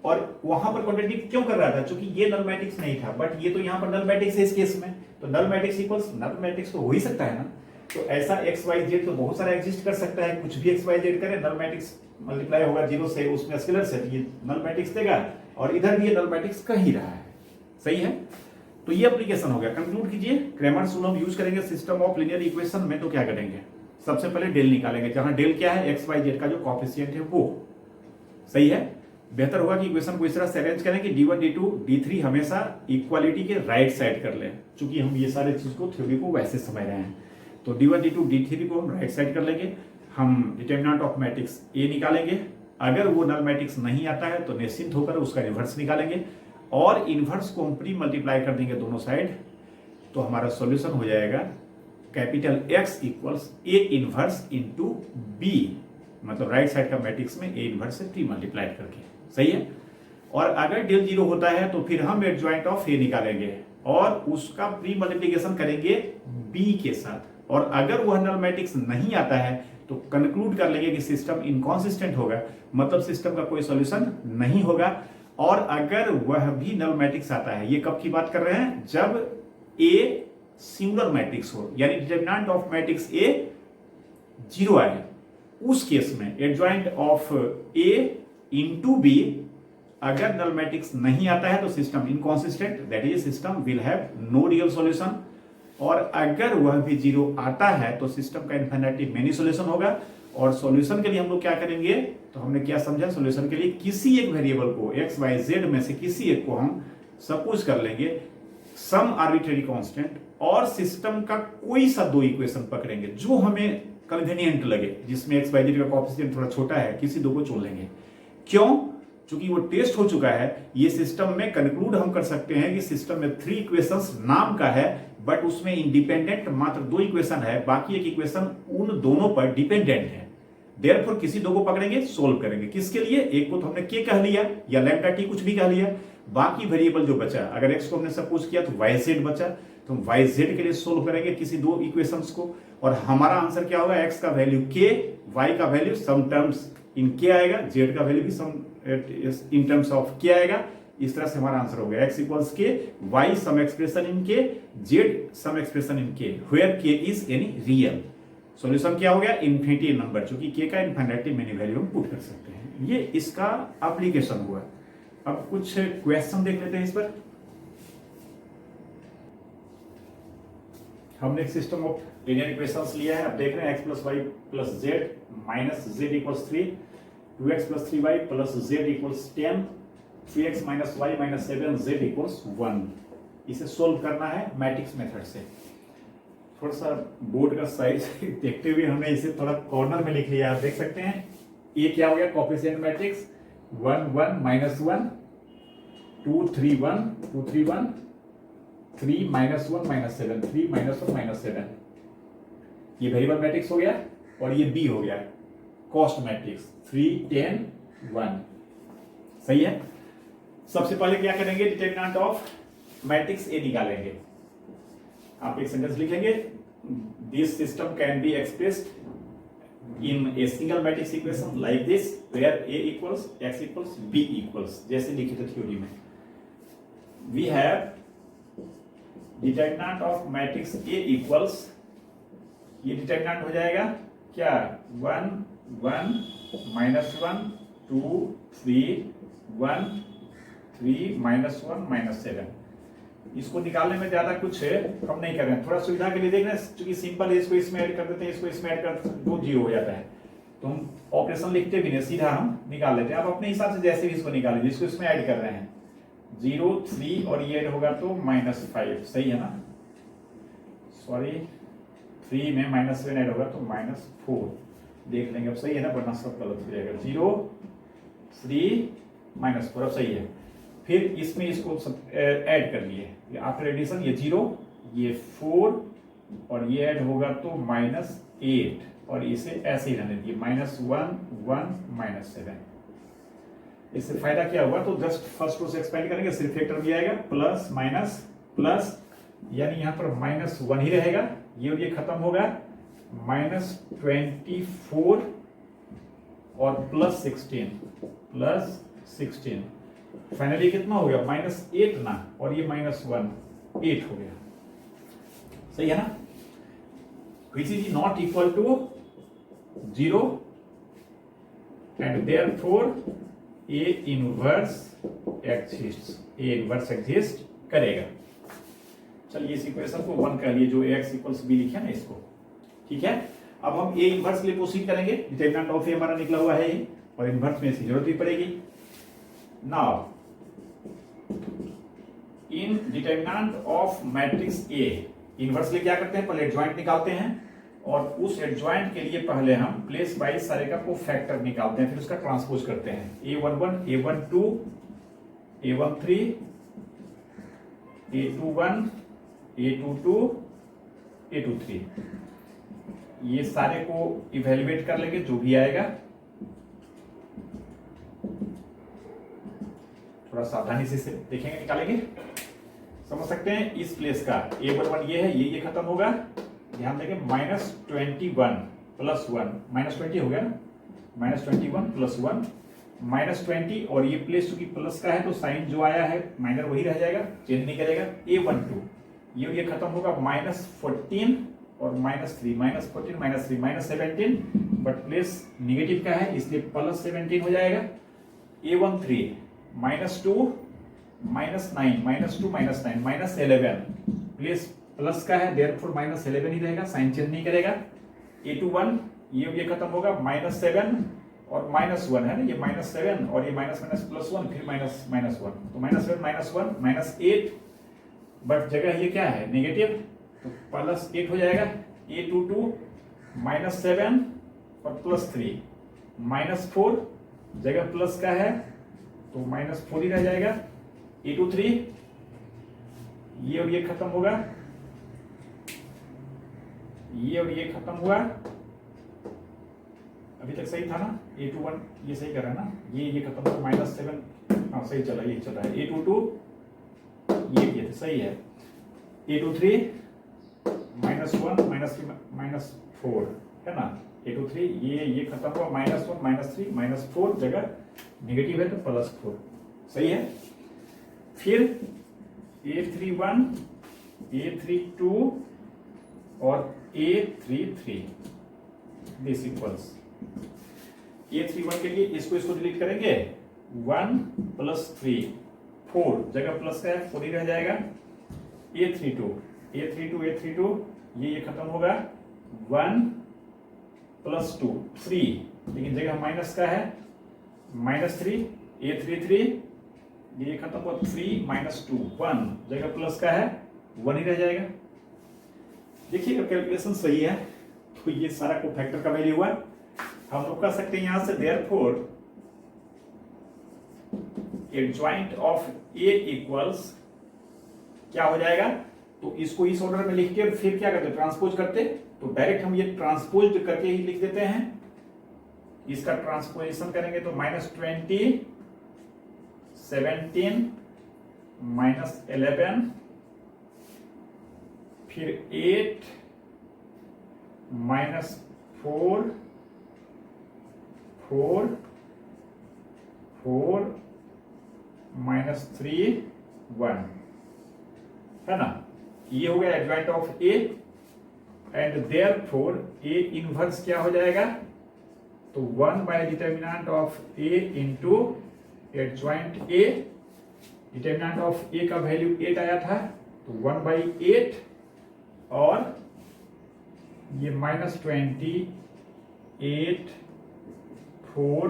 [SPEAKER 1] और वहां पर कॉन्ट्रडिक्ट क्यों कर रहा था, क्योंकि ये नल मैट्रिक्स नहीं था, बट ये तो यहाँ पर नल मैट्रिक्स है इस केस में, तो null matrix equals null matrix तो हो ही सकता है ना। तो ऐसा एक्स वाई जेड तो बहुत सारा एग्जिस्ट कर सकता है, कुछ भी एक्स वाई जेड करे, नल मैट्रिक्स मल्टीप्लाई होगा जीरो से, उसमें स्केलर से, ये नल मैट्रिक्स देगा, और इधर भी ये नल मैट्रिक्स कह ही रहा है। सही है। तो ये एप्लीकेशन हो गया। कंक्लूड कीजिए, क्रैमर्स रूल हम यूज करेंगे सिस्टम ऑफ लीनियर इक्वेशन में। तो क्या करेंगे, सबसे पहले डेल निकालेंगे, जहां डेल क्या है, एक्स वाई जेड का जो कॉफिशिएंट है वो। सही है। बेहतर होगा कि इक्वेशन को इस तरह से अरेंज करें कि d1 d2 d3 हमेशा इक्वालिटी के राइट साइड कर लें, क्योंकि हम ये सारे चीज को थ्योरी को वैसे समझ रहे हैं। तो d1 d2 d3 को हम राइट साइड कर लेंगे। हम डिटरमिनेंट ऑफ मैट्रिक्स ए निकालेंगे, अगर वो नल मैट्रिक्स नहीं आता है तो निश्चिंत होकर उसका इनवर्स निकालेंगे, और इनवर्स को हम प्री मल्टीप्लाई कर देंगे दोनों साइड, तो हमारा सॉल्यूशन हो जाएगा capital X equals A inverse into b, मतलब राइट साइड का मैट्रिक्स में ए इनवर्स से प्री मल्टीप्लाई करके। सही है। और अगर डेल जीरो होता है तो फिर हम एडजॉइंट ऑफ ए निकालेंगे और उसका प्री मल्टीप्लिकेशन करेंगे बी के साथ, और अगर वह नल मैट्रिक्स नहीं आता है तो कंक्लूड कर लेंगे कि सिस्टम इनकॉन्सिस्टेंट होगा, मतलब सिस्टम का कोई सॉल्यूशन नहीं होगा। और अगर वह भी नल मैट्रिक्स आता है, ये कब की बात कर रहे हैं, जब ए सिंगुलर मैट्रिक्स हो, यानी डिटरमिनेंट ऑफ मैट्रिक्स ए 0 आए, उस केस में adjoint of A into b अगर नल मैट्रिक्स नहीं आता है तो system inconsistent, that is system will have no real solution. और अगर वह भी 0 आता है तो सिस्टम का इन्फिनिटी मेनी सॉल्यूशन होगा। और सॉल्यूशन के लिए हम लोग क्या करेंगे, तो हमने क्या समझा, सॉल्यूशन के लिए किसी एक वेरिएबल को एक्स वाई जेड में से किसी एक को हम सपोज कर लेंगे सम आर्बिट्रेरी कांस्टेंट, और सिस्टम का कोई सा दो इक्वेशन पकड़ेंगे जो हमें कन्वीनियंट लगे, जिसमें एक्स वाई जेड का कोएफिशिएंट थोड़ा छोटा है, किसी दो को चुन लेंगे। क्यों? क्योंकि वो टेस्ट हो चुका है, ये सिस्टम में कंक्लूड हम कर सकते हैं कि सिस्टम में 3 इक्वेशंस नाम का है, बट उसमें इंडिपेंडेंट मात्र 2 इक्वेशन है, बाकी एक इक्वेशन उन दोनों पर डिपेंडेंट है। देयरफॉर किसी दो को पकड़ेंगे, सोल्व करेंगे। किसके लिए? एक को तो हमने के कह लिया या लैम्डा टी कुछ भी कह लिया, बाकी वेरिएबल जो बचा, अगर एक्स को हमने सपोज किया तो वाई जेड बचा, तो वाई जेड के लिए सोल्व करेंगे किसी दो इक्वेशंस को। और हमारा आंसर क्या होगा, एक्स का वैल्यू के, वाई का वैल्यू सम टर्म्स इन के आएगा, जेड का वैल्यू भी सम इन टर्म्स ऑफ के आएगा। इस तरह से हमारा आंसर हो गया एक्स इक्वल्स के, वाई सम एक्सप्रेशन इन के, जेड सम एक्सप्रेशन इन के, वेयर के इज एनी रियल। सॉल्यूशन क्या हो गया, इन्फिनिटी नंबर, जो कि के का इन्फिनिटी मेनी वैल्यू हम पुट कर सकते हैं। ये इसका एप्लीकेशन हुआ। अब कुछ क्वेश्चन देख लेते हैं इस पर। हमने एक सिस्टम ऑफ लीनियर इक्वेशंस लिया है, अब देख रहे हैं x plus y plus z minus z equals 3, 2x plus 3y plus z equals 10, 3x minus y minus 7 z equals 1। इसे सोल्व करना है मैट्रिक्स मेथड से। थोड़ा सा बोर्ड का साइज देखते हुए हमने इसे थोड़ा कॉर्नर में लिख लिया, आप देख सकते हैं। ये क्या हो गया, coefficient matrix 1 1 minus 1 2 3 1 2 3 1 3 minus 1 minus 7 3 minus 1 minus 7। ये वेरिएबल मैट्रिक्स हो गया। और ये बी हो गया कॉस्ट मैट्रिक्स 3 10 1। सही है। सबसे पहले क्या करेंगे, डिटरमिनेंट ऑफ मैट्रिक्स ए निकालेंगे। आप एक सेंटेंस लिखेंगे, this system can be expressed in a single matrix equation like this, where A equals x equals b equals, जैसे लिखे थे थ्योरी में। We have determinant of matrix A equals, ये determinant हो जाएगा क्या, 1 1 माइनस 1 2 3 1 3 माइनस 1 माइनस 7। इसको निकालने में ज्यादा कुछ हम नहीं कर रहे हैं, थोड़ा सुविधा के लिए देख रहे हैं, क्योंकि सिंपल है, इसको इसमें ऐड कर देते हैं, इसको इसमें ऐड कर देते हैं, 2 0 हो जाता है, तो हम ऑपरेशन लिखते भी नहीं, सीधा हम निकाल लेते हैं। आप अपने हिसाब से जैसे भी इसको निकालें, जिसको इसमें ऐड कर रहे हैं 0 3 और ये ऐड होगा तो -5, सही है ना, सॉरी 3 में -7 ऐड होगा तो -4, देख लेंगे अब सही है ना, वरना सब गलत हो जाएगा। 0 3 -4 अब सही है। फिर इसमें इसको ऐड कर लिए, आफ्टर एडिशन ये 0 ये 4 और ये ऐड होगा तो -8, और इसे ऐसे ही रहने दिए -1 1 -7। इससे फायदा क्या हुआ, तो जस्ट फर्स्ट रो से एक्सपेंड करेंगे, सिर्फ फैक्टर भी आएगा, प्लस माइनस प्लस, यानी यहां पर -1 ही रहेगा, ये और ये खत्म होगा, -24 और प्लस 16 फाइनली कितना हो गया, -8 ना, और ये -1 8 हो गया। सही है ना। Which is not equal to 0 and therefore A inverse exist करेगा। चलिए इस इक्वेशन को 1 कह लिए, जो x इक्वल्स बी लिखे ना इसको, ठीक है। अब हम ए इनवर्स के लिए प्रोसीड करेंगे, डिटरमिनेंट ऑफ ए हमारा निकला हुआ है ये, और इनवर्स में इसकी जरूरत भी पड़ेगी। Now in determinant of matrix A, inverse लिए क्या करते हैं, पहले एडजॉइंट निकालते हैं, और उस एडजॉइंट के लिए पहले हम प्लेस वाइज सारे का को फैक्टर निकालते हैं, फिर उसका ट्रांसपोज करते हैं, a11 a12 a13 a21 a22 a23, ये सारे को इवेल्युएट कर लेंगे, जो भी आएगा थोड़ा सावधानी से देखेंगे, निकालेंगे, समझ सकते हैं। इस प्लेस का a11 ये है, ये खत्म होगा, ध्यान देंगे, -21 प्लस 1 -20 हो गया ना, -21 प्लस 1 -20 और ये प्लेस चूंकि प्लस का है तो साइन जो आया है माइनर वही रह जाएगा, चेंज नहीं करेगा। A12 ये खत्म होगा -14 और -3 -14 -3 -17 बट प्लेस निगेटिव का है इसलिए +17 हो जाएगा। A13 -2 -9 -2 -9 -11 प्लेस प्लस का है देयरफॉर -11 ही रहेगा, साइन चेंज नहीं करेगा। A21 ये खत्म होगा -7 और -1 है ना, ये -7 और ये माइनस +1 फिर -1 तो -7 -1 -8 बट जगह ये क्या है नेगेटिव तो +8 हो जाएगा। A22 -7 और +3 -4 जगह प्लस का है तो -4 ही रह जाएगा। A23 ये और ये खत्म होगा, ये और ये खत्म हुआ, अभी तक सही था ना। A21 ये सही कर रहा है ना, ये खत्म हुआ -7 हाँ सही चला, ये चल रहा है। A22 ये तो सही है। A23 -1 -3 -4 है ना। A23 ये खत्म हुआ -1 -3 -4 जगह निगेटिव है तो +4 सही है। फिर A31 A32 और A33 दिस इक्वल्स A31 के लिए इसको डिलीट करेंगे 1 + 3 4 जगह प्लस का है 4 ही रह जाएगा। A32 ये खत्म होगा 1 + 2 3 लेकिन जगह माइनस का है -3 A33 ये खत्म हुआ 3 - 2 1 जगह प्लस का है 1 ही रह जाएगा। देखिएगा कैलकुलेशन सही है तो ये सारा को फैक्टर का वैल्यू हुआ। हम लोग कर सकते हैं यहां से therefore adjoint of A equals क्या हो जाएगा, तो इसको इस ऑर्डर में लिख के फिर क्या करते ट्रांसपोज करते, तो डायरेक्ट हम ये ट्रांसपोज करके ही लिख देते हैं। इसका ट्रांसपोजिशन करेंगे तो -20 17 -11 फिर 8 -4 4 4 -3 1 है ना। ये हो गया adjoint of A and therefore A inverse क्या हो जाएगा, तो 1 bye determinant of A into adjoint A। Determinant of A का वैल्यू 8 आया था तो 1/8 और ये -20 8 4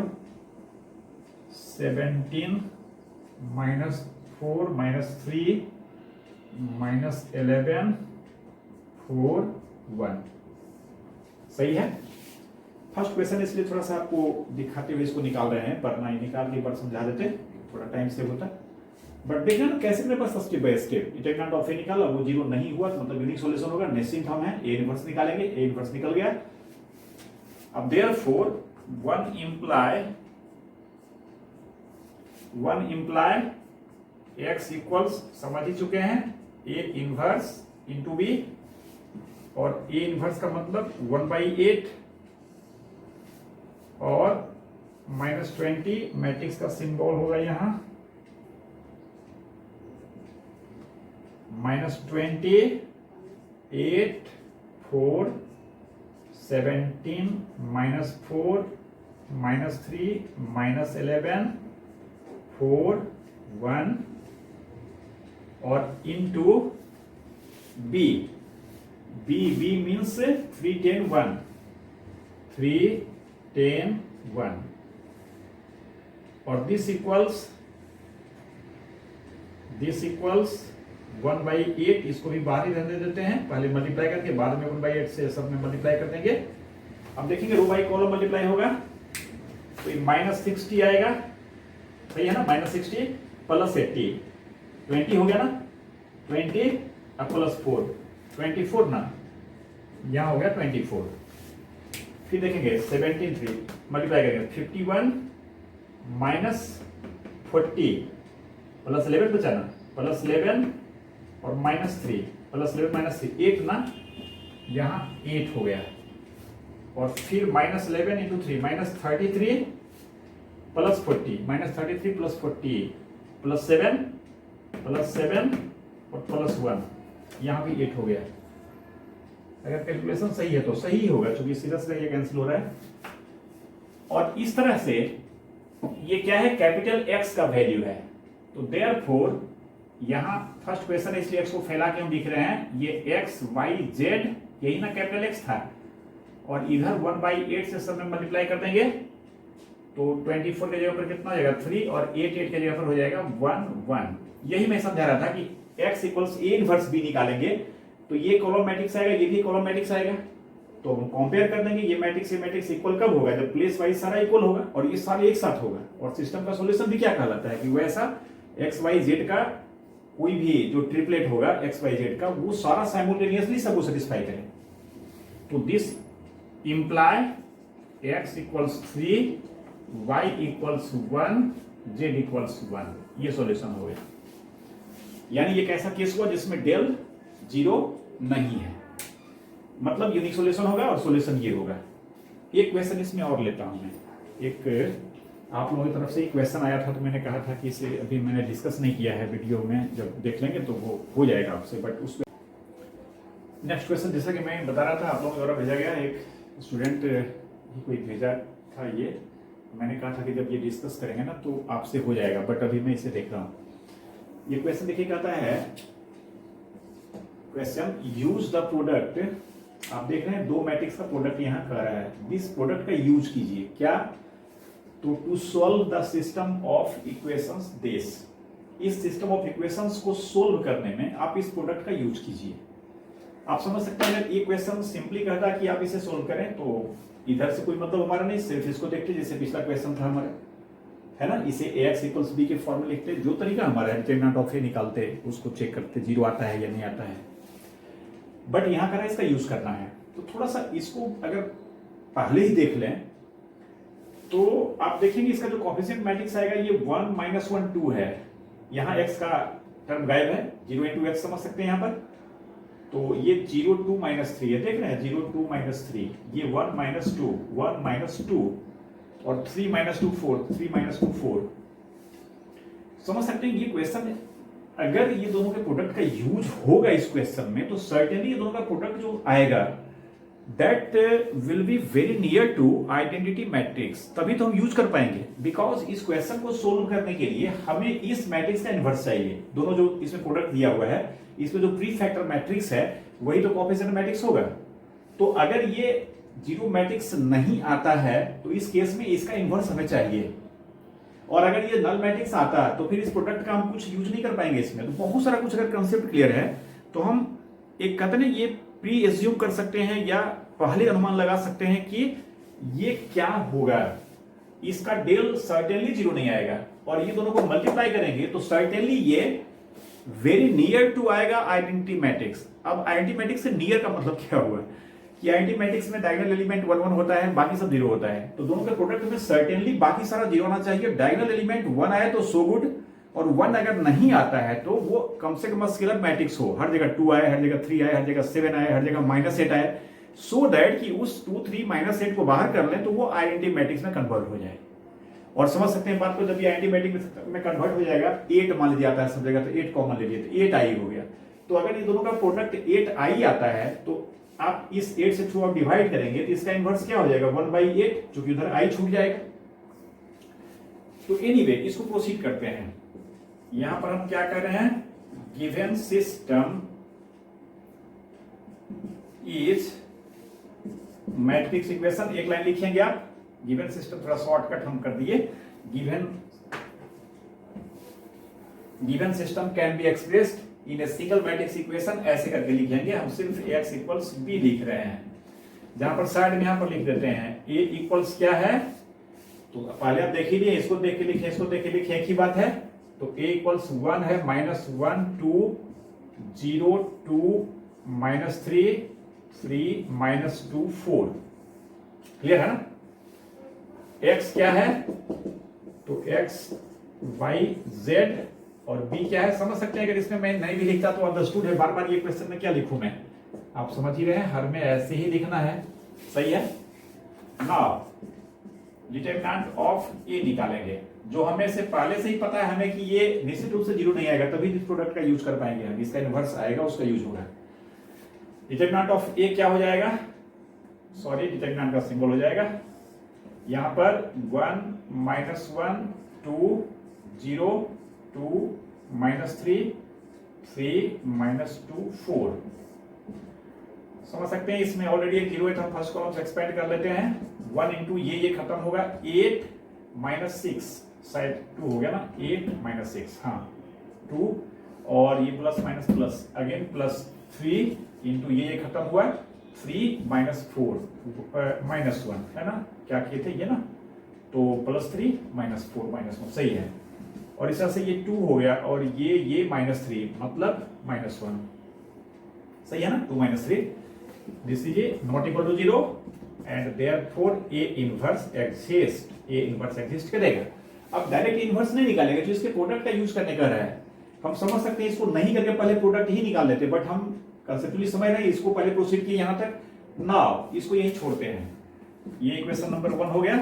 [SPEAKER 1] 17 -4 -3 -11 4 1 सही है। फर्स्ट क्वेश्चन इसलिए थोड़ा सा आपको दिखाते हुए इसको निकाल रहे हैं, वरना ये निकाल के एक बार समझा देते थोड़ा टाइम सेव होता। बट देखना ना कैसे मेरे पास step by step determinant of A निकाला, वो 0 नहीं हुआ तो मतलब यूनिक सॉल्यूशन होगा। निश्चित हम है A इनवर्स निकालेंगे, A इनवर्स निकल गया। अब देयरफॉर 1 इम्प्लाई x इक्वल्स समझ ही चुके हैं A इनवर्स इंटू B और A इनवर्स का मतलब 1/8 और -20 मैट्रिक्स का सिंबल होगा यहाँ -20 8 4 17 -4 -3 -11 4 1 और इनटू B मीन्स 3 10 1 3 10 1 और दिस इक्वल्स 1/8। इसको भी बाहर ही रहने देते हैं, पहले मल्टीप्लाई करके बाद में 1/8 से सब में मल्टीप्लाई कर देंगे। अब देखेंगे रो बाई कॉलम मल्टीप्लाई होगा तो ये -60 आएगा, सही है ना। -60 + 80 20 हो गया ना, 20 और +4 24 ना, यहाँ हो गया 24। फिर देखेंगे 17 3 मल्टीप्लाई करेंगे 51 -40 +11 बचा ना, +11 और -3 +11 -3 8 ना, यहाँ 8 हो गया और फिर -11 इंटू 3 -33 प्लस 40 -33 प्लस 40 प्लस 7 और प्लस 1, यहाँ भी 8 हो गया। अगर कैलकुलेशन सही है तो सही ही होगा, क्योंकि सीधा सीधा ये कैंसिल हो रहा है। और इस तरह से ये क्या है, कैपिटल एक्स का वैल्यू है। तो देयरफॉर यहां फर्स्ट क्वेश्चन है, इसलिए एक्स को फैला के हम लिख रहे हैं, ये एक्स वाई जेड, यही ना कैपिटल एक्स था, और इधर 1/8 से सब में मल्टीप्लाई कर देंगे तो 24 के जगह पर कितना हो जाएगा 3, और 8 के जगह पर हो जाएगा 1 1। यही मैं समझा रहा था कि x equals a inverse b निकालेंगे तो ये कॉलम मैट्रिक्स आएगा, ये भी कॉलम मैट्रिक्स आएगा, तो हम कंपेयर कर देंगे ये मैट्रिक्स इक्वल कब होगा, जब प्लेस वाइज सारा इक्वल होगा और ये सारे एक साथ होगा। और सिस्टम का सॉल्यूशन भी क्या कहलाता है कि वैसा एक्स वाई जेड का कोई भी जो ट्रिपलेट होगा एक्स वाई जेड का, वो सारा साइमल्टेनियसली सबको सेटिस्फाई करे। तो this imply x equals 3, y equals 1, z equals 1, ये सॉल्यूशन हो गया। यानी ये कैसा केस हुआ जिसमें डेल 0 नहीं है, मतलब यूनिक सॉल्यूशन होगा और सॉल्यूशन ये होगा। एक क्वेश्चन इसमें और लेता हूं मैं, एक आप लोगों की तरफ से एक क्वेश्चन आया था, तो मैंने कहा था कि इसे अभी मैंने डिस्कस नहीं किया है, वीडियो में जब देख लेंगे तो वो हो जाएगा आपसे। बट उस नेक्स्ट क्वेश्चन जैसा कि मैं बता रहा था, आप लोगों के द्वारा भेजा गया, एक स्टूडेंट ही कोई भेजा था ये, मैंने कहा था कि जब ये डिस्कस करेंगे ना तो आपसे हो जाएगा, बट अभी मैं इसे देख रहा हूँ। ये क्वेश्चन देखिए कहता है, क्वेश्चन यूज द प्रोडक्ट, आप देख रहे हैं दो मैट्रिक्स का प्रोडक्ट यहाँ कर रहा है, दिस प्रोडक्ट का यूज कीजिए क्या, तो to solve the system of equations this, इस सिस्टम ऑफ इक्वेशंस को सोल्व करने में आप इस प्रोडक्ट का यूज कीजिए। आप समझ सकते हैं अगर ये क्वेश्चन सिंपली कहता है कि आप इसे सोल्व करें तो इधर से कोई मतलब हमारा नहीं, सिर्फ इसको देखते जैसे पिछला क्वेश्चन था हमारा, है ना, इसे ax इक्वल्स b के फॉर्म में लिखते, जो तरीका हमारा है डिटरमिनेंट ऑफ a निकालते, उसको चेक करते 0 आता है या नहीं आता है, बट यहां करा इसका यूज करना है। तो थोड़ा सा इसको अगर पहले ही देख लें तो आप देखेंगे इसका जो कोएफिशिएंट मैट्रिक्स आएगा ये 1 -1 2 है, यहाँ x का टर्म गायब है, 0 into x समझ सकते हैं यहाँ पर, तो ये 0 2 -3 है, देख रहे हैं 0 2 -3, ये 1 -2 1 -2 और 3 -2 4 3 -2 4। समझ सकते हैं ये क्वेश्चन अगर ये दोनों के प्रोडक्ट का यूज होगा इस क्वेश्चन में तो सर्टेनली ये दोनों का प्रोडक्ट जो आएगा that will be very near to identity matrix, तभी तो हम यूज कर पाएंगे। बिकॉज इस क्वेश्चन को सोल्व करने के लिए हमें इस मैट्रिक्स का इनवर्स चाहिए, दोनों जो इसमें प्रोडक्ट दिया हुआ है इसमें जो प्री फैक्टर मैट्रिक्स है वही तो कोएफिशिएंट मैट्रिक्स होगा। तो अगर ये जीरो मैट्रिक्स नहीं आता है तो इस केस में इसका इनवर्स हमें चाहिए, और अगर ये नल मैट्रिक्स आता है तो फिर इस प्रोडक्ट का हम कुछ यूज नहीं कर पाएंगे इसमें। तो बहुत सारा कुछ अगर कंसेप्ट क्लियर है तो हम एक कहते हैं ये प्री एज्यूम कर सकते हैं या पहले अनुमान लगा सकते हैं कि ये क्या होगा, इसका डेल सर्टेनली 0 नहीं आएगा, और ये दोनों को मल्टीप्लाई करेंगे तो सर्टेनली ये वेरी नियर टू आएगा आइडेंटिटी मैट्रिक्स। अब आइडेंटिटी मैट्रिक्स से नियर का मतलब क्या हुआ कि आइडेंटिटी मैट्रिक्स में डायगोनल एलिमेंट 1 1 होता है, बाकी सब 0 होता है, तो दोनों के प्रोडक्ट में सर्टेनली बाकी सारा 0 आना चाहिए। डायगोनल एलिमेंट 1 आया तो सो गुड, और 1 अगर नहीं आता है तो वो कम से कम स्केलर मैट्रिक्स हो, हर जगह 2 आए, हर जगह 3 आए, हर जगह 7 आए, हर जगह -8 आए, सो दैट कि उस 2 3 -8 को बाहर कर लें तो वो आइडेंटिटी मैट्रिक्स में कन्वर्ट हो जाए। और समझ सकते हैं बात को, जब ये आइडेंटिटी मैट्रिक्स में कन्वर्ट हो जाएगा 8 मान लीजिए आता है सब जगह, तो 8 कॉमन ले लिए तो 8 आई हो गया। तो अगर ये दोनों का प्रोडक्ट 8 आई आता है तो आप इस 8 से थ्रू आप डिवाइड करेंगे तो इसका इनवर्स क्या हो जाएगा 1/8, जो कि उधर आई छूट जाएगा। तो एनीवे इसको प्रोसीड करते हैं। यहां पर हम क्या कर रहे हैं, given system is matrix equation, एक लाइन लिखेंगे आप, गिवन सिस्टम थोड़ा शॉर्टकट हम कर दिए, given system can be expressed in a single matrix equation, ऐसे करके लिखेंगे। हम सिर्फ x इक्वल्स b लिख रहे हैं, जहां पर साइड में यहां पर लिख देते हैं a इक्वल्स क्या है, तो पहले आप देख लीजिए, इसको देख के लिखे, इसको देख के लिखे, एक ही बात है। तो a इक्वल्स 1 है, -1 2 0 2 -3 3 -2 4, क्लियर है ना। x क्या है, तो x y z और b क्या है, समझ सकते हैं। अगर इसमें मैं नहीं भी लिखता तो अंडरस्टूड है, बार बार ये क्वेश्चन में क्या लिखूं मैं, आप समझ ही रहे हैं, हर में ऐसे ही लिखना है, सही है। नाउ डिटरमिनेंट ऑफ ए निकालेंगे, जो हमें से पहले से ही पता है हमें कि ये निश्चित रूप से जीरो नहीं आएगा, तभी इस प्रोडक्ट का यूज कर पाएंगे हम, इसका इनवर्स आएगा उसका यूज होगा। डिटरमिनेंट ऑफ ए क्या हो जाएगा, सॉरी डिटरमिनेंट का सिंबल हो जाएगा यहां पर 1 -1 2 0 2 -3 3 -2 4। समझ सकते हैं, इसमें ऑलरेडी एक जीरो है तो हम फर्स्ट कॉलम से एक्सपेंड कर लेते हैं। 1 इंटू ये खत्म होगा 8 -6, शायद 2 हो गया ना, 8 -6, हाँ 2, और ये plus minus plus again plus 3 into ये खत्म हुआ 3 -4 -1 है ना, क्या किए थे ये ना, तो +3 -4 -1 सही है। और इस तरह से ये 2 हो गया और ये -3 मतलब -1 सही है ना, 2 -3 this is A not equal to 0 and therefore A inverse exist करेगा। अब डायरेक्ट इनवर्स नहीं निकालेगा, जो इसके प्रोडक्ट का यूज करने का रहा है। हम समझ सकते हैं इसको नहीं करके पहले प्रोडक्ट ही निकाल लेते, बट हम कंसेप्चुअली समझ रहे हैं, इसको पहले प्रोसीड किए यहां तक, नाउ इसको यही छोड़ते हैं। ये इक्वेशन नंबर 1 हो गया।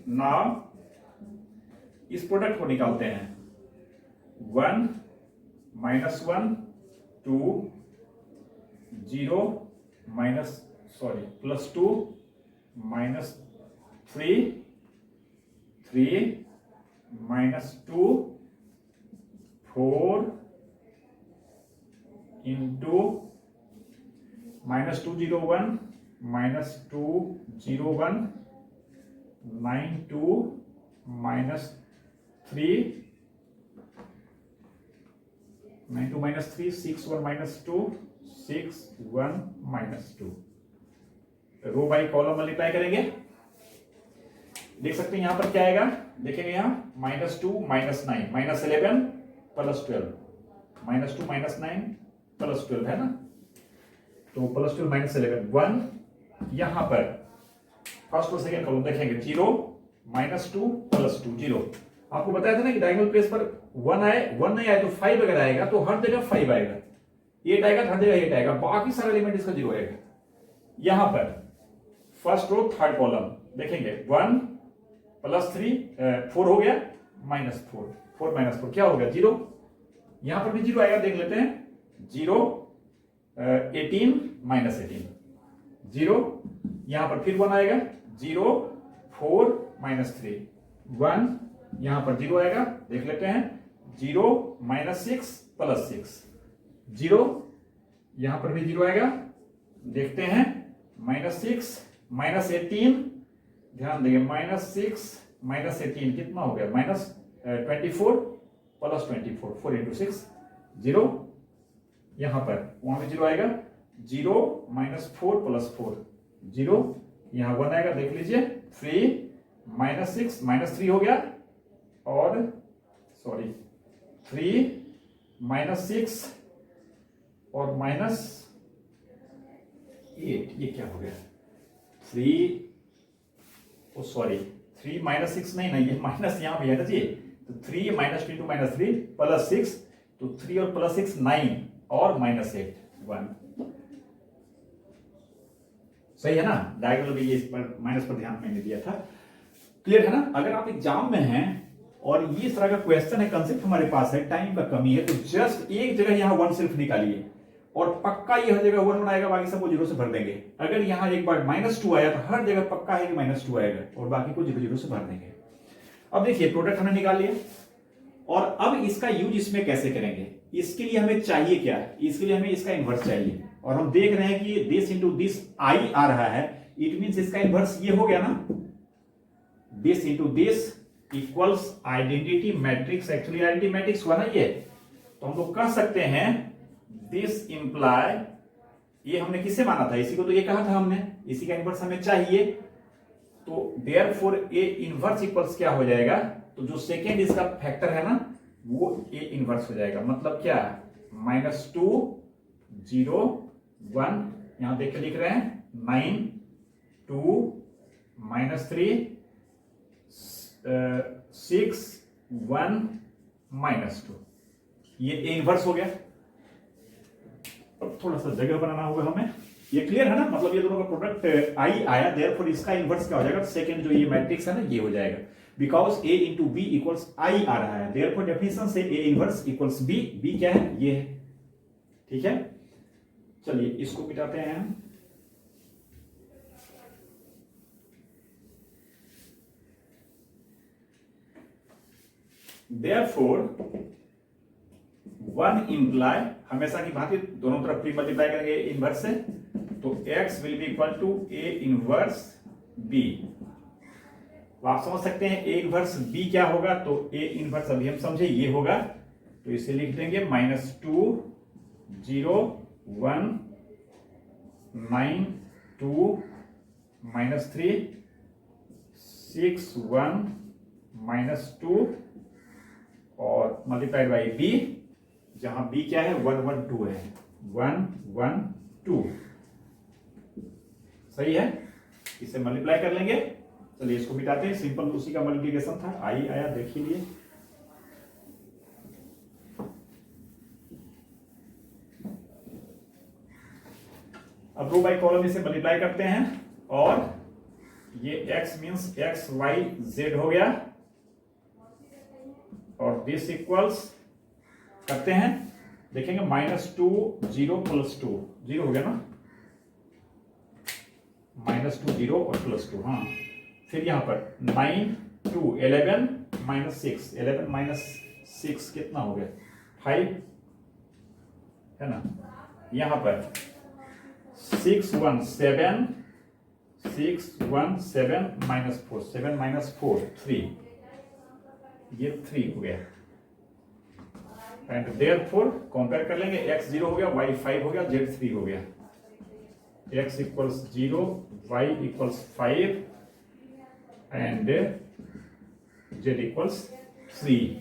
[SPEAKER 1] नाउ इस प्रोडक्ट को निकालते हैं, 1 -1 2 0 +2 -3 3 -2 4 into -201 -201 92 -3 92 -3 61 -2 61 -2 row by column multiply करेंगे। देख सकते हैं यहां पर क्या आएगा, देखेंगे यहां -2 -9 -11 +12 -2 -9 +12 है ना, तो +12 -11 1 यहां पर फर्स्ट और सेकंड कॉलम देखेंगे 0 -2 +2 0। आपको बताया था ना कि डायगोनल प्लेस पर 1 आए, 1 नहीं आए तो 5 अगर आएगा तो हर जगह 5 आएगा, 8 आएगा हर जगह 8 आएगा, बाकी सारा एलिमेंट इसका 0 आएगा। यहां पर फर्स्ट रो थर्ड कॉलम देखेंगे 1 +3 4 हो गया -4 4 -4 क्या हो गया 0, यहां पर भी 0 आएगा, देख लेते हैं 0 18 -18 0, यहां पर फिर 1 आएगा 0 4 -3 1, यहां पर 0 आएगा, देख लेते हैं 0 -6 +6 0, यहां पर भी 0 आएगा, देखते हैं -6 -18, ध्यान देंगे -6 -18 कितना हो गया -24 +24 4 इंटू 6 0, यहां पर वहां भी 0 आएगा 0 -4 +4 0, यहां 1 आएगा, देख लीजिए 3 -6 -3 हो गया, और सॉरी 3 -6 और -8 ये क्या हो गया 3 सॉरी 3 -6 नहीं ये माइनस यहां भी है ना जी, तो 3 -2 -3 +6, तो 3 और +6 9 और -8 1 सही है ना। डायगोनल भी ये इस पर माइनस पर ध्यान मैंने दिया था, क्लियर है ना। अगर आप एग्जाम में हैं और ये इस तरह का क्वेश्चन है, कंसेप्ट हमारे पास है, टाइम का कमी है, तो जस्ट एक जगह यहां 1 सिर्फ निकालिए और पक्का ये हर जगह 1 आएगा, बाकी सबको 0 से भर देंगे। अगर यहां एक बार -2 आया तो हर जगह पक्का है कि -2 आएगा और बाकी को 0 से भर देंगे। अब देखिए प्रोडक्ट हमने निकाल लिया, और अब इसका यूज इसमें कैसे करेंगे, इसके लिए हमें चाहिए क्या, इसके लिए हमें इसका इनवर्स चाहिए, और हम देख रहे हैं कि दिस इंटू दिस आई आ रहा है, इट मींस इसका इनवर्स ये हो गया ना, this into this equals identity matrix, actually identity matrix हुआ ना ये, तो हम लोग कह सकते हैं दिस इंप्लाई, ये हमने किससे माना था, इसी को तो ये कहा था हमने, इसी का इनवर्स हमें चाहिए, तो देयरफॉर ए इनवर्स इक्वल्स क्या हो जाएगा, तो जो सेकेंड इसका फैक्टर है ना वो ए इनवर्स हो जाएगा, मतलब क्या -2 0 1, यहां देख के लिख रहे हैं 9 2 -3 6 1 -2, ये ए इनवर्स हो गया। अब थोड़ा सा जगह बनाना होगा हमें, ये क्लियर है ना, मतलब ये दोनों का प्रोडक्ट आई आया, देयरफॉर इसका इनवर्स क्या हो जाएगा, सेकंड जो ये मैट्रिक्स है ना ये हो जाएगा, because A into B equals I आ रहा है, देयरफॉर डेफिनेशन से A inverse equals B, B क्या है, ये है, ठीक है। चलिए इसको मिटाते हैं हम। देयरफॉर वन इंप्लाई, हमेशा की भांति दोनों तरफ प्री मल्टीप्लाई करेंगे इनवर्स से, तो x will be equal to a inverse b। आप समझ सकते हैं a इनवर्स b क्या होगा, तो a इनवर्स अभी हम समझे ये होगा, तो इसे लिख देंगे -2 0 1 9 2 -3 6 1 -2 और मल्टीप्लाइड बाई b, जहां b क्या है 1 1 2 है, 1 1 2, सही है। इसे मल्टीप्लाई कर लेंगे। चलिए इसको मिटाते हैं, सिंपल उसी का मल्टीप्लिकेशन था, आई आया देख ही लिए। अब रो बाई कॉलम इसे मल्टीप्लाई करते हैं और ये x means x y z हो गया और दिस इक्वल्स करते हैं, देखेंगे -2 0 + 2 0 हो गया ना, -2 0 और +2, हाँ। फिर यहां पर 9 2 11 -6, 11 -6 कितना हो गया 5 है ना। यहां पर 6 1 7 6 1 7 -4 7 -4 3, ये 3 हो गया। एंड देयरफॉर कंपेयर कर लेंगे, x 0 हो गया, y 5 हो गया, z 3 हो गया, x equals 0 y equals 5 and z equals 3।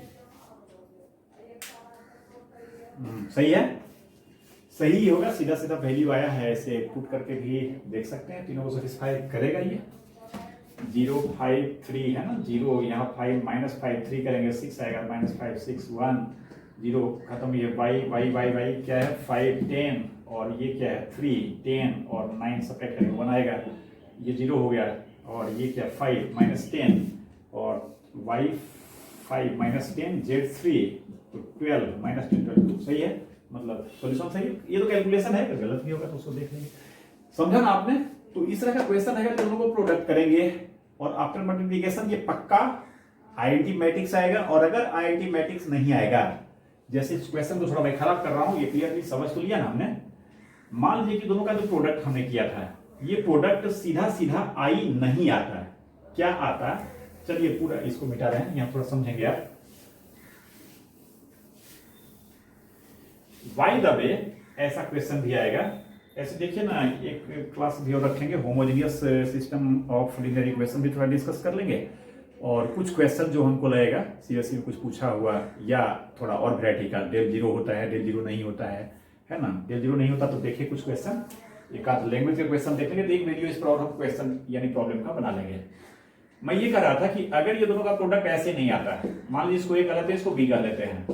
[SPEAKER 1] सही है, सही होगा, सीधा सीधा वैल्यू आया है, ऐसे पुट करके भी देख सकते हैं, तीनों को सेटिस्फाई करेगा ये। 0 5 3 है ना, 0 यहाँ 5 -5 3 करेंगे 6 आएगा, -5 6 1 0 खत्म, ये y क्या है 5 10 और ये क्या है 3 10 और 9 सब्ट्रैक्ट करेंगे 1 आएगा, ये 0 हो गया और ये क्या 5 -10 और y 5 -10 z 3 तो 12 -10 12, सही है, मतलब सॉल्यूशन सही है। ये तो कैलकुलेशन है, अगर गलत भी होगा तो उसको देख लेंगे, समझा ना आपने। तो इस तरह का क्वेश्चन है, दोनों को प्रोडक्ट करेंगे और आफ्टर मल्टीप्लिकेशन ये पक्का आईडेंटिटी मैट्रिक्स आएगा, और अगर आईडेंटिटी मैट्रिक्स नहीं आएगा, जैसे इस क्वेश्चन को थोड़ा मैं खराब कर रहा हूं, ये क्लियरली समझ तो लिया ना हमने। मान लीजिए कि दोनों का जो प्रोडक्ट हमने किया था, ये प्रोडक्ट सीधा सीधा आई नहीं आता, क्या आता, चलिए पूरा इसको मिटा रहे हैं, यहां थोड़ा समझेंगे आप। बाय द वे ऐसा क्वेश्चन भी आएगा, ऐसे देखिए ना, एक क्लास भी और रखेंगे, homogeneous system of linear equation भी थोड़ा डिस्कस कर लेंगे, और कुछ क्वेश्चन जो हमको लगेगा सीएससी में कुछ पूछा हुआ या थोड़ा और वैरायटी का, del 0 होता है, del 0 नहीं होता है ना, del 0 नहीं होता तो देखिए कुछ क्वेश्चन, एक आध लैंग्वेज के क्वेश्चन देख लेंगे, तो एक वीडियो इस पर और हम क्वेश्चन यानी प्रॉब्लम का बना लेंगे। मैं ये कह रहा था कि अगर ये दोनों का प्रोडक्ट ऐसे नहीं आता है, मान लीजिए इसको ए कर लेते हैं, इसको बी कर लेते हैं,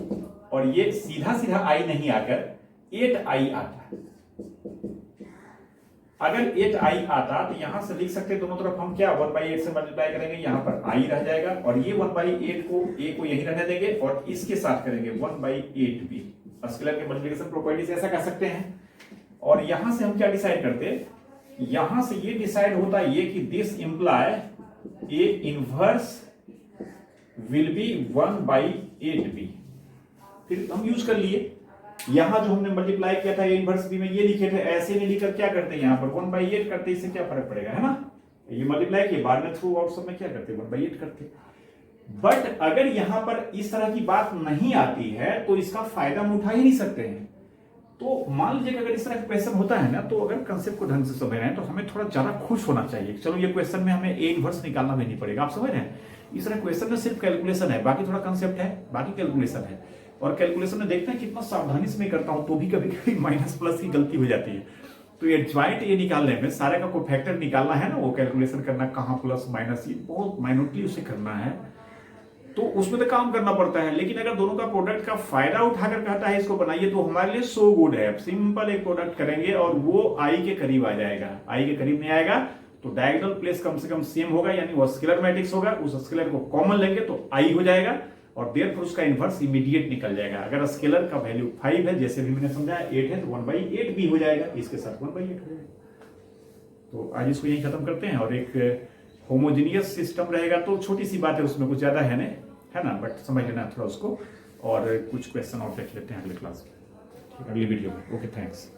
[SPEAKER 1] और ये सीधा सीधा आई नहीं आकर 8i आता है, अगर 8i आता तो यहां से लिख सकते दोनों तरफ हम क्या 1/8 से मल्टीप्लाई करेंगे, यहां पर i रह जाएगा, और ये 1/8 को a को यहीं रहने देंगे और इसके साथ करेंगे 1/8b, स्केलर के मल्टीप्लिकेशन प्रॉपर्टी से ऐसा कर सकते हैं। और यहां से हम क्या डिसाइड करते, यहां से ये डिसाइड होता है ये कि this imply a inverse will be 1/8b, फिर हम यूज कर लिए, यहां जो हमने मल्टीप्लाई किया था ए इनवर्स बी में ये लिखे थे, ऐसे नहीं लिखकर क्या करते यहां पर 1/8 करते, इससे क्या फर्क पड़ेगा, है ना, ये मल्टीप्लाई किए, बाद में थ्रू आउट सब में क्या करते 1/8 करते। बट अगर यहां पर इस तरह की बात नहीं आती है तो इसका फायदा हम उठा ही नहीं सकते हैं। तो मान लीजिए अगर इस तरह का क्वेश्चन होता है ना, तो अगर कंसेप्ट को ढंग से समझ रहे हैं तो हमें थोड़ा ज्यादा खुश होना चाहिए, चलो ये क्वेश्चन में हमें ए इनवर्स निकालना भी नहीं पड़ेगा, आप समझ रहे हैं, इस तरह क्वेश्चन में सिर्फ कैलकुलेशन है, बाकी थोड़ा कंसेप्ट है, बाकी कैलकुलेशन है, और कैलकुलेशन में देखते हैं कितना सावधानी से मैं करता हूं तो भी कभी कभी माइनस प्लस की गलती हो जाती है। तो ये ज्वाइंट ये निकालने में सारे का कोई फैक्टर निकालना है ना, वो कैलकुलेशन करना कहाँ प्लस माइनस, ये बहुत माइन्यूटली उसे करना है, तो उसमें तो काम करना पड़ता है, लेकिन अगर दोनों का प्रोडक्ट का फायदा उठाकर कहता है इसको बनाइए तो हमारे लिए सो गुड है। सिंपल एक प्रोडक्ट करेंगे और वो आई के करीब आ जाएगा। आई के करीब नहीं आएगा तो डायगोनल प्लेस कम से कम सेम होगा, यानी वो स्केलर मैट्रिक्स होगा, उस स्केलर को कॉमन लेंगे तो आई हो जाएगा और देयरफॉर उसका इनवर्स इमीडिएट निकल जाएगा। अगर स्केलर का वैल्यू 5 है, जैसे भी मैंने समझाया 8 है, तो 1/8 भी हो जाएगा, इसके साथ 1/8 हो जाएगा। तो आज इसको यही खत्म करते हैं। और एक होमोजीनियस सिस्टम रहेगा तो छोटी सी बात है, उसमें कुछ ज्यादा है नहीं, है ना, बट समझ लेना थोड़ा उसको। और कुछ क्वेश्चन और देख लेते हैं अगले क्लास में, अगली वीडियो में। Okay, thanks.